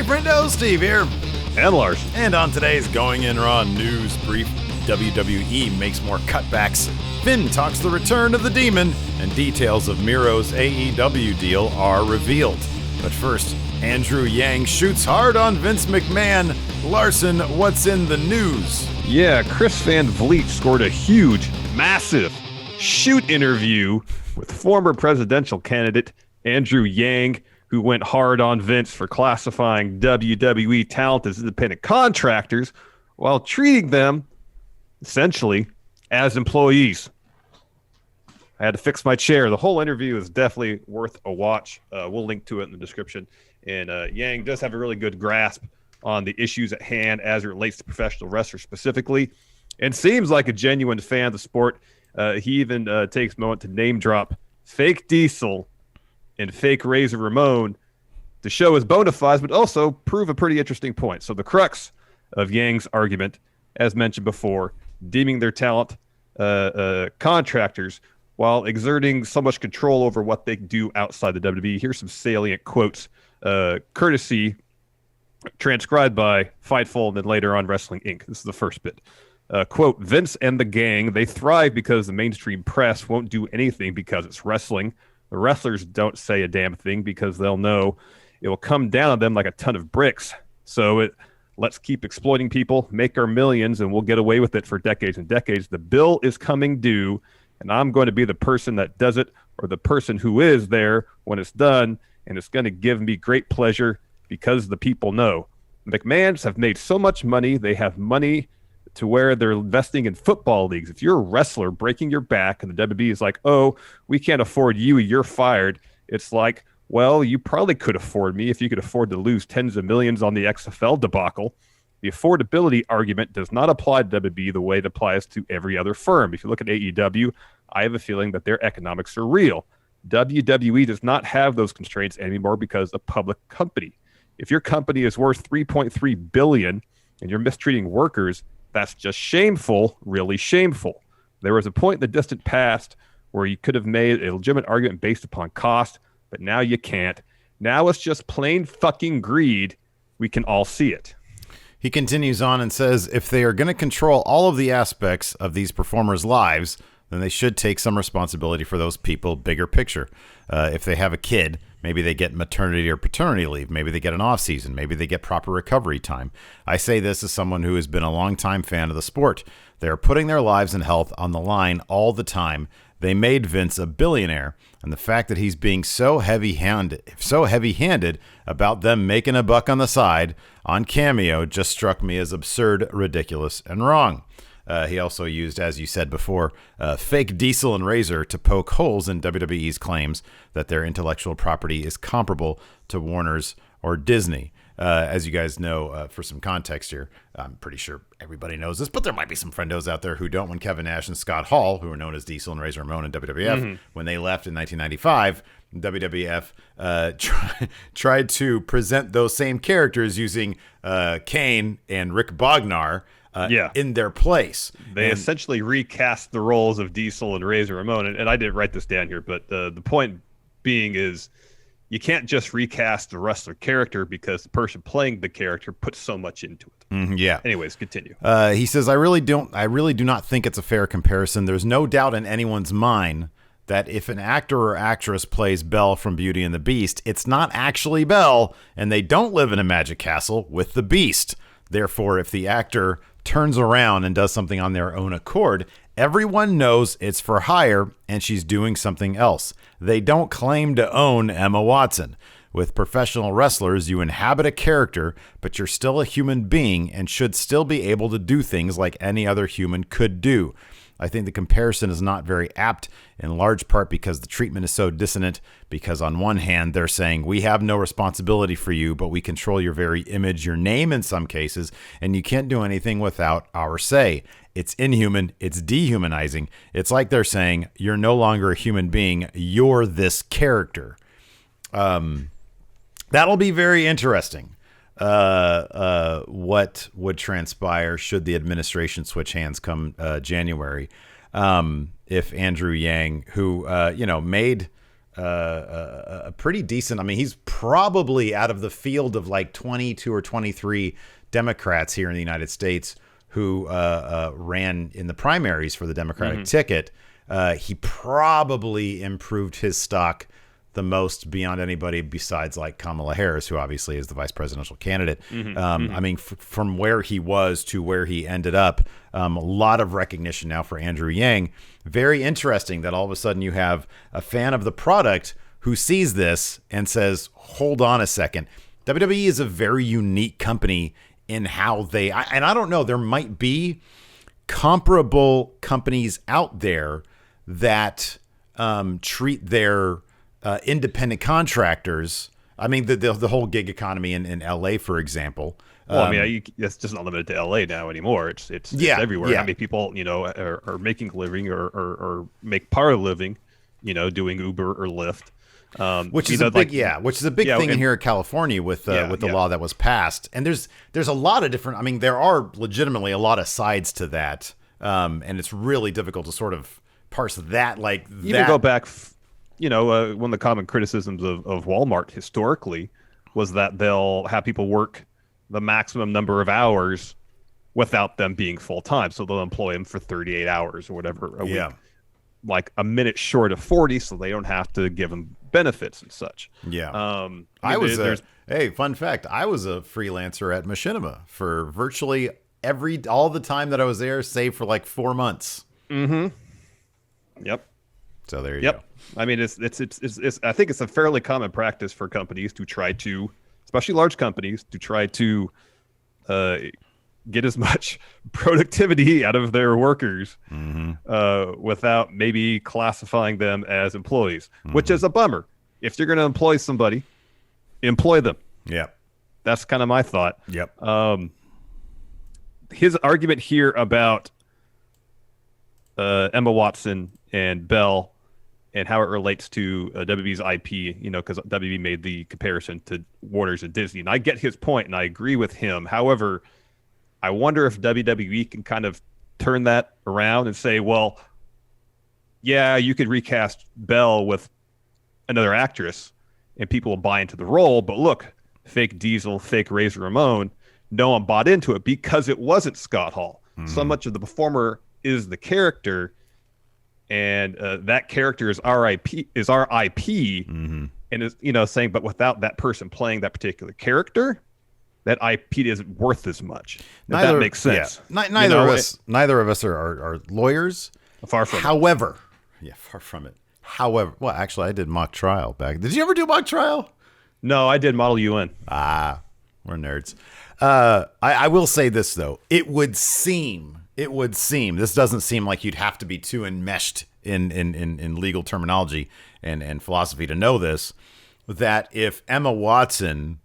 Friendo, Steve here. And Larson. And on today's Going In Raw news brief, WWE makes more cutbacks, Finn talks the return of the Demon, and details of Miro's AEW deal are revealed. But first, Andrew Yang shoots hard on Vince McMahon. Larson, what's in the news? Yeah, Chris Van Vliet scored a huge, massive shoot interview with former presidential candidate Andrew Yang, who went hard on Vince for classifying WWE talent as independent contractors while treating them, essentially, as employees. I had to fix my chair. The whole interview is definitely worth a watch. We'll link to it in the description. And Yang does have a really good grasp on the issues at hand as it relates to professional wrestlers specifically, and seems like a genuine fan of the sport. He even takes a moment to name drop Fake Diesel and Fake Razor Ramon to show his bona fides, but also prove a pretty interesting point. So the crux of Yang's argument, as mentioned before, deeming their talent contractors while exerting so much control over what they do outside the WWE. Here's some salient quotes, courtesy transcribed by Fightful and then later on Wrestling Inc. This is the first bit. Quote, Vince and the gang, they thrive because the mainstream press won't do anything because it's wrestling. The wrestlers don't say a damn thing because they'll know it will come down on them like a ton of bricks. So let's keep exploiting people, make our millions, and we'll get away with it for decades and decades. The bill is coming due, and I'm going to be the person that does it, or the person who is there when it's done, and it's going to give me great pleasure because the people know. The McMahons have made so much money. They have money to where they're investing in football leagues. If you're a wrestler breaking your back and the WWE is like, oh, we can't afford you, you're fired. It's like, well, you probably could afford me if you could afford to lose tens of millions on the XFL debacle. The affordability argument does not apply to WWE the way it applies to every other firm. If you look at AEW, I have a feeling that their economics are real. WWE does not have those constraints anymore because a public company. If your company is worth $3.3 billion and you're mistreating workers, that's just shameful, really shameful. There was a point in the distant past where you could have made a legitimate argument based upon cost, but now you can't. Now it's just plain fucking greed. We can all see it. He continues on and says, if they are going to control all of the aspects of these performers' lives, then they should take some responsibility for those people, bigger picture. If they have a kid, maybe they get maternity or paternity leave. Maybe they get an off season. Maybe they get proper recovery time. I say this as someone who has been a longtime fan of the sport. They are putting their lives and health on the line all the time. They made Vince a billionaire, and the fact that he's being so heavy-handed about them making a buck on the side on Cameo just struck me as absurd, ridiculous, and wrong. He also used, as you said before, fake Diesel and Razor to poke holes in WWE's claims that their intellectual property is comparable to Warner's or Disney. As you guys know, for some context here, I'm pretty sure everybody knows this, but there might be some friendos out there who don't. When Kevin Nash and Scott Hall, who are known as Diesel and Razor Ramon in WWF, when they left in 1995, WWF tried to present those same characters using Kane and Rick Bognar in their place. They essentially recast the roles of Diesel and Razor Ramon, and I didn't write this down here, but the point being is you can't just recast the wrestler character because the person playing the character puts so much into it. Yeah. Anyways, continue. He says, I really do not think it's a fair comparison. There's no doubt in anyone's mind that if an actor or actress plays Belle from Beauty and the Beast, it's not actually Belle, and they don't live in a magic castle with the Beast. Therefore, if the actor turns around and does something on their own accord, everyone knows it's for hire and she's doing something else. They don't claim to own Emma Watson. With professional wrestlers, you inhabit a character, but you're still a human being and should still be able to do things like any other human could do. I think the comparison is not very apt, in large part because the treatment is so dissonant, because on one hand, they're saying, we have no responsibility for you, but we control your very image, your name in some cases, and you can't do anything without our say. It's inhuman. It's dehumanizing. It's like they're saying, you're no longer a human being. You're this character. That'll be very interesting. What would transpire should the administration switch hands come January? If Andrew Yang, who made a pretty decent. I mean, he's probably out of the field of like 22 or 23 Democrats here in the United States who ran in the primaries for the Democratic ticket. He probably improved his stock the most beyond anybody besides like Kamala Harris, who obviously is the vice presidential candidate. I mean, from where he was to where he ended up, a lot of recognition now for Andrew Yang. Very interesting that all of a sudden you have a fan of the product who sees this and says, hold on a second. WWE is a very unique company in how and I don't know, there might be comparable companies out there that treat their independent contractors. I mean, the whole gig economy in LA, for example. Well, I mean, it's just not limited to LA now anymore. It's everywhere. Yeah. How many people, are making a living or make part of a living, doing Uber or Lyft. Which is a big thing in here in California with the law that was passed. And there's a lot of different, I mean, there are legitimately a lot of sides to that. And it's really difficult to sort of parse that Even go back, one of the common criticisms of Walmart historically was that they'll have people work the maximum number of hours without them being full-time. So they'll employ them for 38 hours or whatever a week. Like a minute short of 40, so they don't have to give them benefits and such. Fun fact, I was a freelancer at Machinima for virtually all the time that I was there, save for like 4 months. Yep. So there you go. I mean, it's I think it's a fairly common practice for companies to try to, especially large companies, to try to get as much productivity out of their workers without maybe classifying them as employees, which is a bummer. If you're going to employ somebody, employ them. Yeah. That's kind of my thought. Yep. His argument here about Emma Watson and Bell and how it relates to WWE's IP, because WWE made the comparison to Warner's and Disney. And I get his point, and I agree with him. However, I wonder if WWE can kind of turn that around and say, well, yeah, you could recast Belle with another actress, and people will buy into the role. But look, fake Diesel, fake Razor Ramon, no one bought into it because it wasn't Scott Hall. So much of the performer is the character, and that character is our IP, and is saying, but without that person playing that particular character, that IP isn't worth as much. That makes sense. Yeah. Neither of us are lawyers. Far from However, far from it. However, well, actually, I did mock trial back. Did you ever do mock trial? No, I did Model UN. We're nerds. I will say this, though. It would seem, this doesn't seem like you'd have to be too enmeshed in legal terminology and philosophy to know this, that if Emma Watson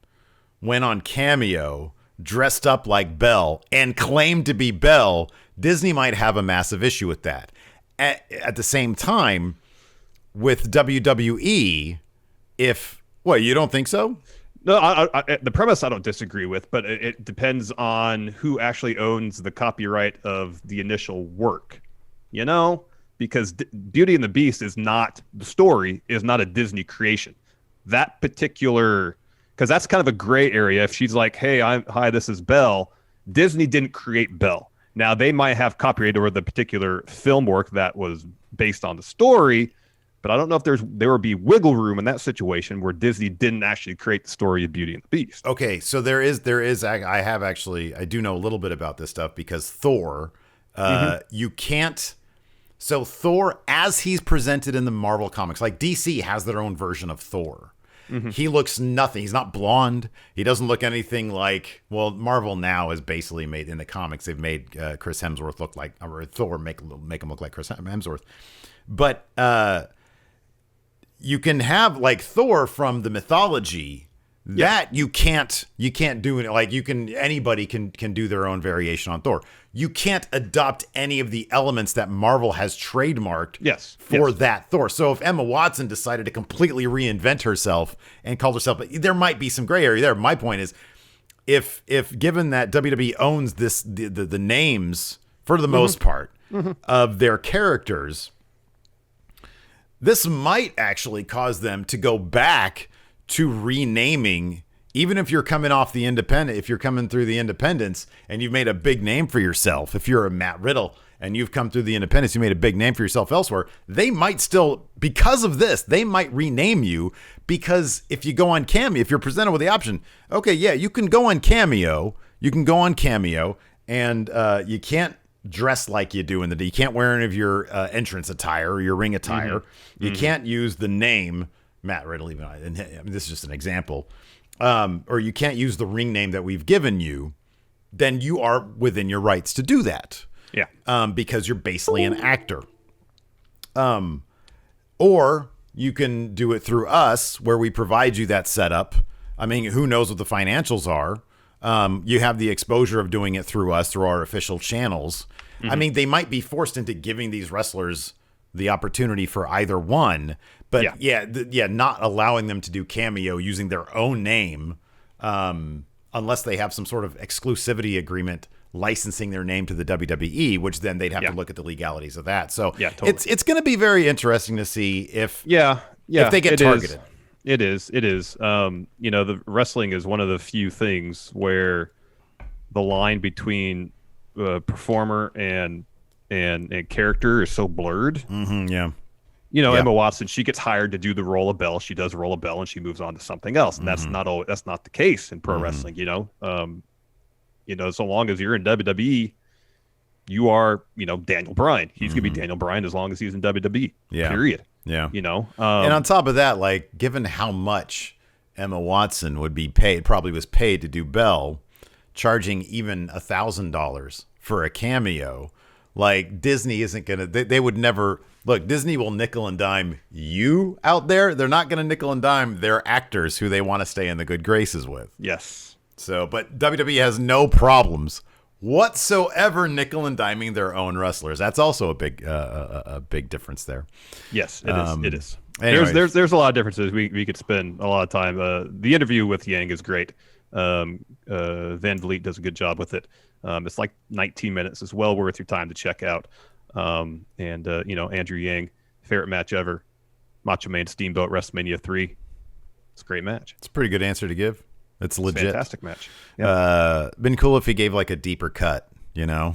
went on Cameo, dressed up like Belle, and claimed to be Belle, Disney might have a massive issue with that. At the same time, with WWE, you don't think so? No, the premise I don't disagree with, but it depends on who actually owns the copyright of the initial work, because Beauty and the Beast is not a Disney creation. That particular, because that's kind of a gray area. If she's like, hey, hi, this is Belle, Disney didn't create Belle. Now, they might have copyright over the particular film work that was based on the story, but I don't know if there would be wiggle room in that situation where Disney didn't actually create the story of Beauty and the Beast. Okay, so there is. I do know a little bit about this stuff because Thor, you can't. So Thor, as he's presented in the Marvel comics, like DC has their own version of Thor. He looks nothing. He's not blonde. He doesn't look anything like. Well, Marvel now has basically made in the comics. They've made Chris Hemsworth look like, or Thor make him look like Chris Hemsworth. But you can have like Thor from the mythology. That you can't do it. Like anybody can do their own variation on Thor. You can't adopt any of the elements that Marvel has trademarked for that Thor. So if Emma Watson decided to completely reinvent herself and called herself, there might be some gray area there. My point is, if given that WWE owns the names for the most part of their characters, this might actually cause them to go back to renaming. Even if you're coming off the independent, if you're coming through the independents and you've made a big name for yourself, if you're a Matt Riddle and you've come through the independents, you made a big name for yourself elsewhere, they might still, because of this, they might rename you, because if you go on Cameo, if you're presented with the option, okay, yeah, you can go on Cameo, and you can't dress like you do in the, you can't wear any of your entrance attire or your ring attire. You can't use the name Matt Riddle, even, I mean, this is just an example. Or you can't use the ring name that we've given you, then you are within your rights to do that. Yeah. Because you're basically an actor. Or you can do it through us, where we provide you that setup. I mean, who knows what the financials are? You have the exposure of doing it through us, through our official channels. I mean, they might be forced into giving these wrestlers the opportunity for either one, but not allowing them to do Cameo using their own name, unless they have some sort of exclusivity agreement licensing their name to the WWE, which then they'd have to look at the legalities of that. So totally. It's going to be very interesting to see if if they get targeted. It is. The wrestling is one of the few things where the line between performer and character is so blurred. Emma Watson, she gets hired to do the roll a bell. She does roll a bell and she moves on to something else. And that's not the case in pro wrestling, so long as you're in WWE, you are, Daniel Bryan. He's going to be Daniel Bryan as long as he's in WWE. Period. Yeah. And on top of that, like, given how much Emma Watson would be paid, probably was paid to do Belle, charging even $1,000 for a cameo, like, Disney isn't going to, they would never, look, Disney will nickel and dime you out there. They're not going to nickel and dime their actors who they want to stay in the good graces with. Yes. So, but WWE has no problems whatsoever nickel and diming their own wrestlers. That's also a big difference there. Yes, it is. Anyways. There's a lot of differences. We could spend a lot of time. The interview with Yang is great. Van Vliet does a good job with it. It's like 19 minutes. It's well worth your time to check out. Andrew Yang, favorite match ever, Macho Man Steamboat, WrestleMania 3. It's a great match. It's a pretty good answer to give. It's legit. Fantastic match. Yeah. Been cool if he gave like a deeper cut, I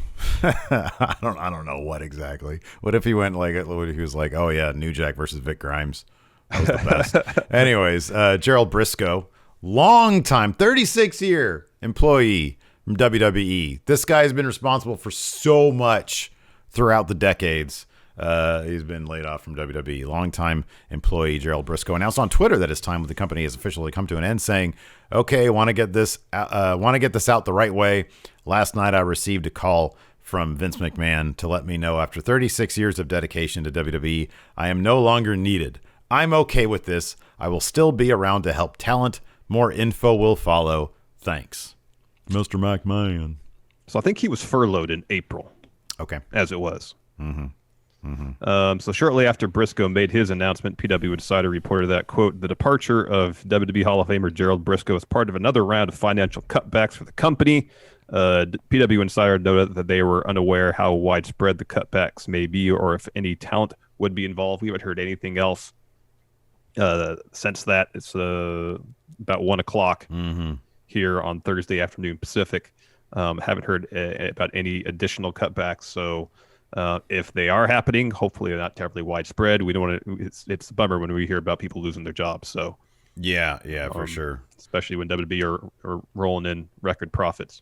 don't know what exactly. What if he went like, what if he was like, oh yeah, New Jack versus Vic Grimes. That was the best. Anyways, Gerald Brisco, long time, 36-year employee from WWE. This guy's been responsible for so much throughout the decades. He's been laid off from WWE. Longtime employee Gerald Brisco announced on Twitter that his time with the company has officially come to an end, saying, "Okay, want to get this out the right way. Last night I received a call from Vince McMahon to let me know after 36 years of dedication to WWE, I am no longer needed. I'm okay with this. I will still be around to help talent. More info will follow. Thanks, Mr. McMahon." So I think he was furloughed in April. Okay, as it was. So shortly after Brisco made his announcement, PW Insider reported that, quote, the departure of WWE Hall of Famer Gerald Brisco is part of another round of financial cutbacks for the company. PW Insider noted that they were unaware how widespread the cutbacks may be or if any talent would be involved. We haven't heard anything else since that. It's about 1 o'clock here on Thursday afternoon Pacific. Haven't heard about any additional cutbacks. So if they are happening, hopefully they're not terribly widespread. We don't want to. It's a bummer when we hear about people losing their jobs. So yeah, for sure. Especially when WWE are rolling in record profits.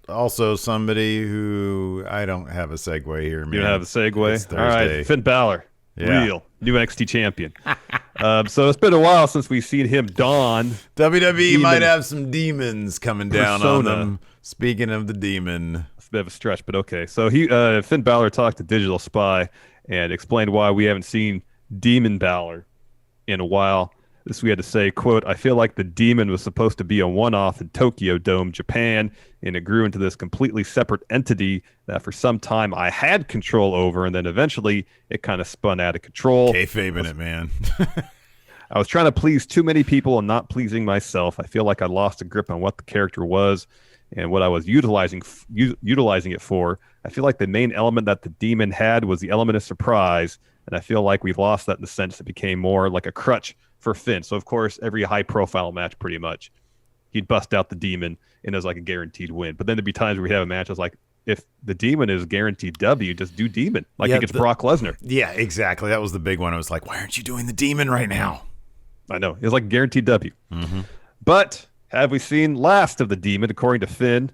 Also, somebody who I don't have a segue here. Man. You don't have a segue. All right, Finn Balor, real new NXT champion. So it's been a while since we've seen him don. WWE might have some demons coming down on them. Speaking of the demon. It's a bit of a stretch, but okay. So Finn Balor talked to Digital Spy and explained why we haven't seen Demon Balor in a while. This we had to say, quote, I feel like the demon was supposed to be a one-off in Tokyo Dome, Japan, and it grew into this completely separate entity that for some time I had control over, and then eventually it kind of spun out of control. Kayfabing it, man. I was trying to please too many people and not pleasing myself. I feel like I lost a grip on what the character was, And what I was utilizing it for, I feel like the main element that the Demon had was the element of surprise. And I feel like we've lost that in the sense it became more like a crutch for Finn. So, of course, every high-profile match pretty much, he'd bust out the Demon and it was like a guaranteed win. But then there'd be times where we'd have a match, I was like, if the Demon is guaranteed W, just do Demon. Like against Brock Lesnar. Yeah, exactly. That was the big one. I was like, why aren't you doing the Demon right now? I know. It was like guaranteed W. But have we seen last of the Demon, according to Finn?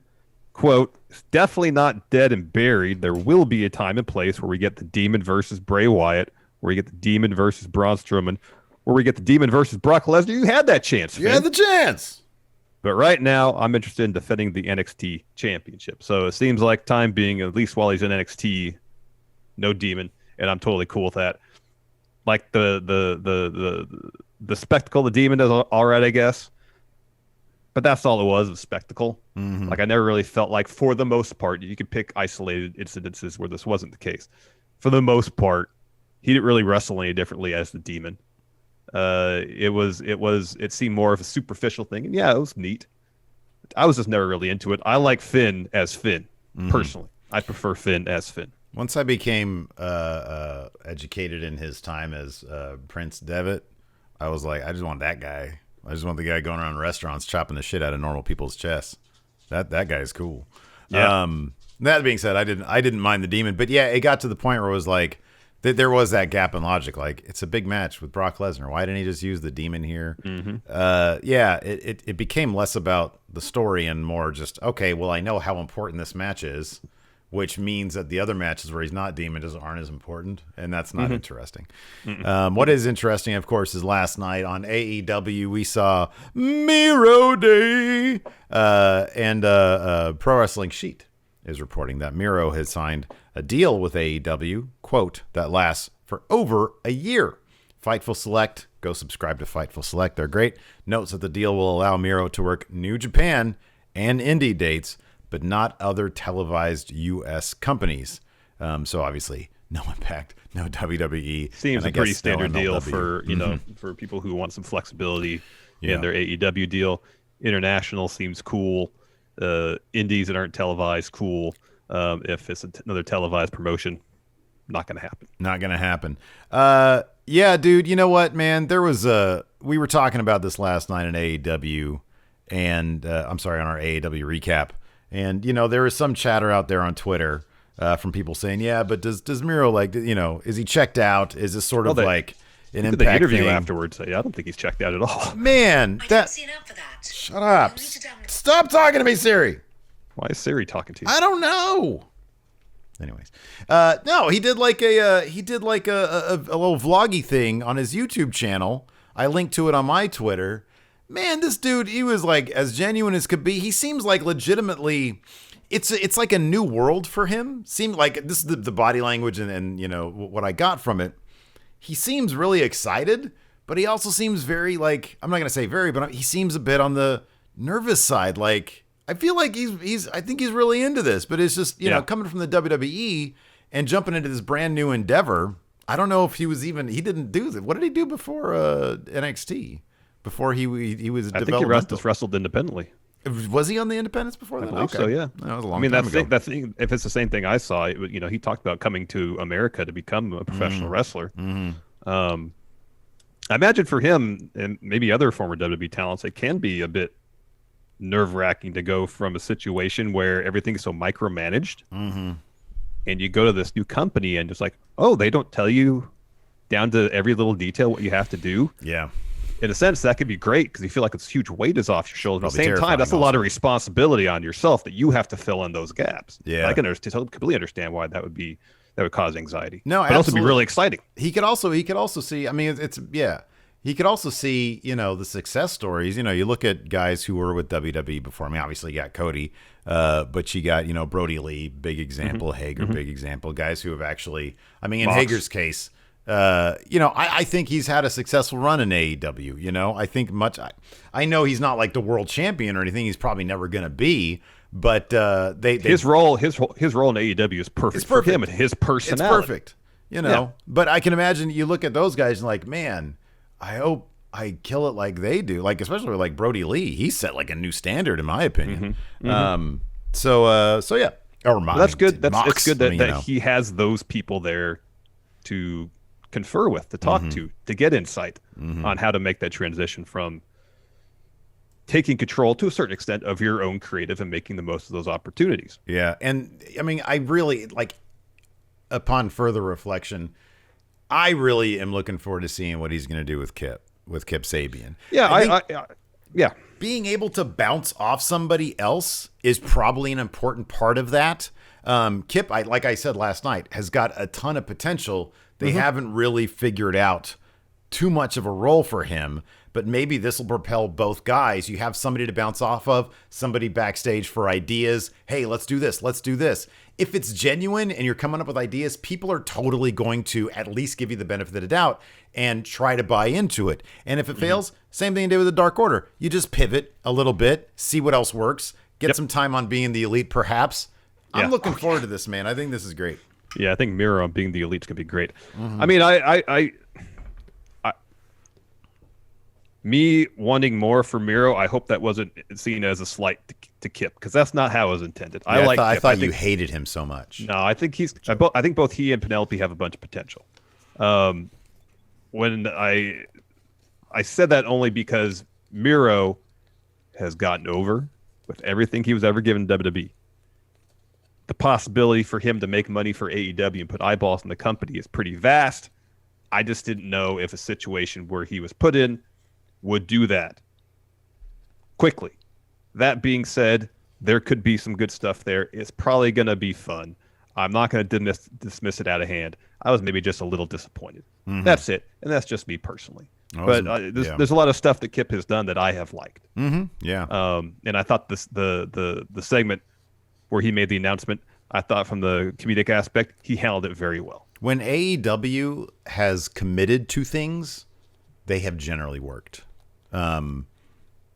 Quote, it's definitely not dead and buried. There will be a time and place where we get the Demon versus Bray Wyatt, where we get the Demon versus Braun Strowman, where we get the Demon versus Brock Lesnar. You had that chance, Finn. You had the chance. But right now, I'm interested in defending the NXT championship. So it seems like time being, at least while he's in NXT, no Demon, and I'm totally cool with that. Like the spectacle the Demon does all right, I guess. But that's all it was, a spectacle. Like, I never really felt like, for the most part, you could pick isolated incidences where this wasn't the case. For the most part, he didn't really wrestle any differently as the Demon. It seemed more of a superficial thing. And yeah, it was neat. I was just never really into it. I like Finn as Finn, personally. I prefer Finn as Finn. Once I became educated in his time as Prince Devitt, I was like, I just want that guy. I just want the guy going around restaurants chopping the shit out of normal people's chests. That guy is cool. Yeah. That being said, I didn't mind the Demon, but yeah, it got to the point where it was like there was that gap in logic. Like, it's a big match with Brock Lesnar. Why didn't he just use the Demon here? Yeah, it became less about the story and more just, okay, well, I know how important this match is, which means that the other matches where he's not Demon aren't as important, and that's not interesting. What is interesting, of course, is last night on AEW, we saw Miro Day, and Pro Wrestling Sheet is reporting that Miro has signed a deal with AEW, quote, that lasts for over a year. Fightful Select, go subscribe to Fightful Select. They're great. Notes that the deal will allow Miro to work New Japan and indie dates, but not other televised U.S. companies. So obviously, no Impact, no WWE. Seems a pretty standard deal for for people who want some flexibility in their AEW deal. International seems cool. Indies that aren't televised, cool. If it's another televised promotion, not going to happen. Not going to happen. Yeah, dude. You know what, man? There was we were talking about this last night in AEW, and I'm sorry, on our AEW recap. And, there is some chatter out there on Twitter from people saying, yeah, but does Miro, is he checked out? Is this sort of like an Impact the interview thing? Afterwards? Yeah, I don't think he's checked out at all. Man, I don't see an app for that. Shut up. Stop talking to me, Siri. Why is Siri talking to you? I don't know. Anyways, no, he did like a little vloggy thing on his YouTube channel. I linked to it on my Twitter. Man, this dude, he was like as genuine as could be. He seems like legitimately, it's like a new world for him. Seemed like this is the body language and what I got from it. He seems really excited, but he also seems very like, I'm not gonna say very, but he seems a bit on the nervous side. Like, I feel like I think he's really into this, but it's just coming from the WWE and jumping into this brand new endeavor. I don't know if he didn't do that. What did he do before NXT? Before he was, I think he wrestled independently. Was he on the independents before that? I believe so, yeah. That was a long time ago. That's if it's the same thing I saw, he talked about coming to America to become a professional wrestler. I imagine for him and maybe other former WWE talents, it can be a bit nerve-wracking to go from a situation where everything's so micromanaged, and you go to this new company and just like, oh, they don't tell you down to every little detail what you have to do. Yeah. In a sense, that could be great because you feel like it's huge weight is off your shoulders. At the same time, that's a lot of responsibility on yourself that you have to fill in those gaps. Yeah, I can completely understand why that would cause anxiety. No, but also be really exciting. He could also see. I mean, he could also see the success stories. You look at guys who were with WWE before. I mean, obviously you got Cody, but you got Brody Lee, big example. Hager, big example. Guys who have actually. I mean, in Hager's case. I think he's had a successful run in AEW. I think I know he's not like the world champion or anything. He's probably never going to be, but his role in AEW is perfect. It's perfect for him and his personality. It's perfect. But I can imagine you look at those guys and like, man, I hope I kill it like they do. Like, especially like Brody Lee. He set like a new standard, in my opinion. So yeah. Or well, that's good. It's good that he has those people there to confer with, to talk to get insight on how to make that transition from taking control to a certain extent of your own creative and making the most of those opportunities. Yeah. And I mean, I really like, upon further reflection, I really am looking forward to seeing what he's going to do with Kip Sabian. Yeah. Yeah. Being able to bounce off somebody else is probably an important part of that. Kip, like I said last night, has got a ton of potential. They haven't really figured out too much of a role for him, but maybe this will propel both guys. You have somebody to bounce off of, somebody backstage for ideas. Hey, let's do this. Let's do this. If it's genuine and you're coming up with ideas, people are totally going to at least give you the benefit of the doubt and try to buy into it. And if it fails, same thing you did with the Dark Order. You just pivot a little bit, see what else works, get some time on being the elite, perhaps. I'm looking forward to this, man. I think this is great. Yeah, I think Miro on being the elite is going to be great. I mean, I me wanting more for Miro, I hope that wasn't seen as a slight to Kip, because that's not how it was intended. I thought you hated him so much. No, I think I think both he and Penelope have a bunch of potential. When I said that only because Miro has gotten over with everything he was ever given in WWE. The possibility for him to make money for AEW and put eyeballs in the company is pretty vast. I just didn't know if a situation where he was put in would do that quickly. That being said, there could be some good stuff there. It's probably going to be fun. I'm not going to dismiss it out of hand. I was maybe just a little disappointed. That's it. And that's just me personally. But there's a lot of stuff that Kip has done that I have liked. Yeah. And I thought the segment where he made the announcement, I thought from the comedic aspect, he handled it very well. When AEW has committed to things, they have generally worked. And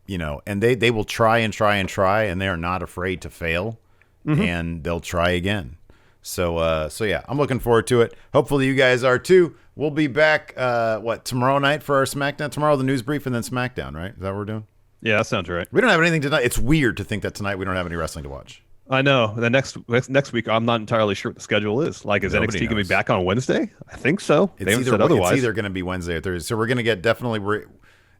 they will try and try and try, and they are not afraid to fail, and they'll try again. So yeah, I'm looking forward to it. Hopefully you guys are too. We'll be back, tomorrow night for our SmackDown? Tomorrow, the news brief, and then SmackDown, right? Is that what we're doing? Yeah, that sounds right. We don't have anything tonight. It's weird to think that tonight we don't have any wrestling to watch. I know. The next week, I'm not entirely sure what the schedule is. Like, is NXT going to be back on Wednesday? I think so. They haven't said otherwise. It's either going to be Wednesday or Thursday. So we're going to get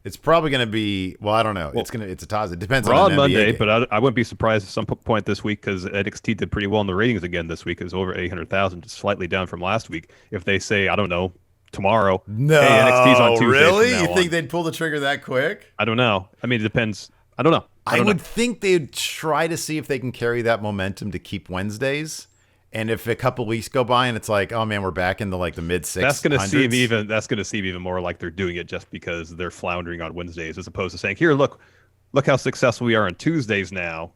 it's probably going to be, well, I don't know. Well, it's a toss. It depends on the Monday, NBA but I wouldn't be surprised at some point this week, because NXT did pretty well in the ratings again this week. It was over 800,000, just slightly down from last week. If they say, I don't know, tomorrow, no, hey, NXT's on Tuesday. Really? You think they'd pull the trigger that quick? I don't know. I mean, it depends. I don't know. I would think they'd try to see if they can carry that momentum to keep Wednesdays. And if a couple weeks go by and it's like, oh man, we're back into like the mid 600s. That's going to seem even more like they're doing it just because they're floundering on Wednesdays, as opposed to saying, here, look how successful we are on Tuesdays now.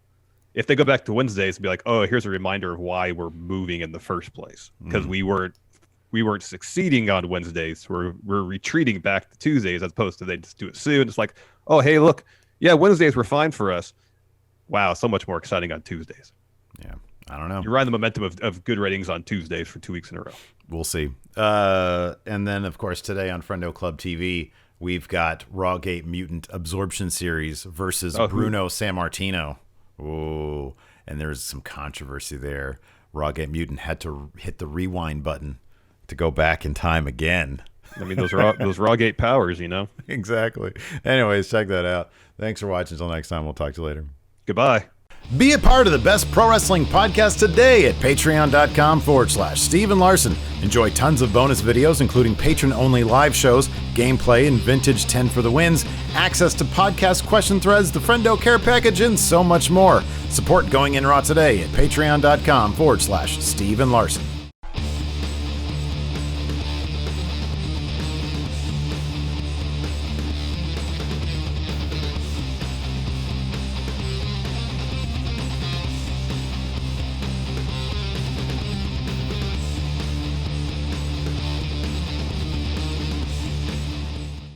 If they go back to Wednesdays and be like, oh, here's a reminder of why we're moving in the first place, because we weren't succeeding on Wednesdays. We're retreating back to Tuesdays, as opposed to they just do it soon. It's like, oh, hey, look. Yeah, Wednesdays were fine for us. Wow, so much more exciting on Tuesdays. Yeah, I don't know. You're riding the momentum of good ratings on Tuesdays for 2 weeks in a row. We'll see. And then, of course, today on Friendo Club TV, we've got Rawgate Mutant Absorption Series versus Bruno Sammartino. Oh, and there's some controversy there. Rawgate Mutant had to hit the rewind button to go back in time again. I mean, those Rawgate powers, you know? Exactly. Anyways, check that out. Thanks for watching. Until next time, we'll talk to you later. Goodbye. Be a part of the best pro wrestling podcast today at patreon.com/Steve and Larson. Enjoy tons of bonus videos, including patron-only live shows, gameplay, and vintage 10 for the wins, access to podcast question threads, the Friendo Care Package, and so much more. Support Going In Raw today at patreon.com/Steve and Larson.